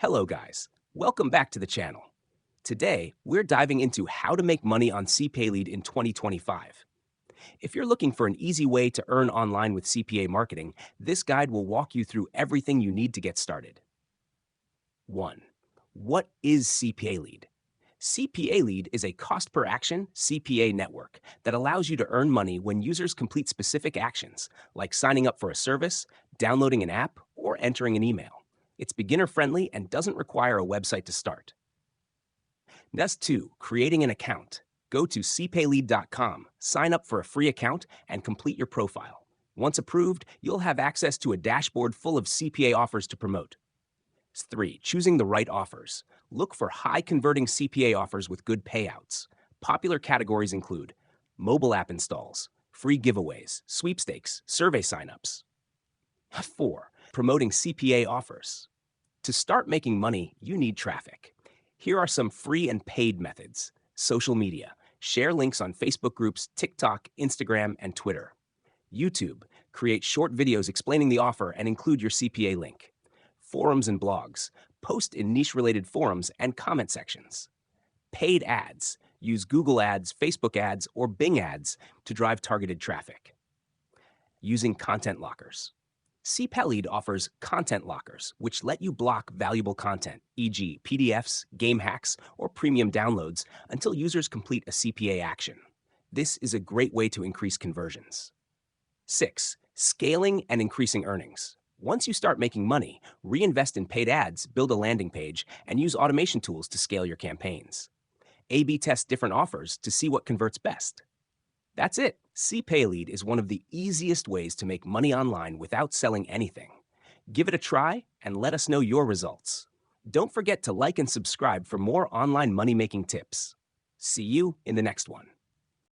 Hello guys, welcome back to the channel. Today, we're diving into how to make money on CPAlead in 2025. If you're looking for an easy way to earn online with CPA marketing, this guide will walk you through everything you need to get started. 1. What is CPAlead? CPAlead is a cost per action CPA network that allows you to earn money when users complete specific actions, like signing up for a service, downloading an app, or entering an email. It's beginner friendly and doesn't require a website to start. That's 2. Creating an account. Go to CPAlead.com, sign up for a free account, and complete your profile. Once approved, you'll have access to a dashboard full of CPA offers to promote. 3. Choosing the right offers. Look for high converting CPA offers with good payouts. Popular categories include mobile app installs, free giveaways, sweepstakes, survey signups. 4. Promoting CPA offers. To start making money, you need traffic. Here are some free and paid methods. Social media. Share links on Facebook groups, TikTok, Instagram, and Twitter. YouTube. Create short videos explaining the offer and include your CPA link. Forums and blogs. Post in niche-related forums and comment sections. Paid ads. Use Google Ads, Facebook ads, or Bing ads to drive targeted traffic. Using content lockers. CPAlead offers content lockers, which let you block valuable content, e.g. PDFs, game hacks, or premium downloads, until users complete a CPA action. This is a great way to increase conversions. 6. Scaling and increasing earnings. Once you start making money, reinvest in paid ads, build a landing page, and use automation tools to scale your campaigns. A/B test different offers to see what converts best. That's it. CPAlead is one of the easiest ways to make money online without selling anything. Give it a try and let us know your results. Don't forget to like and subscribe for more online money-making tips. See you in the next one.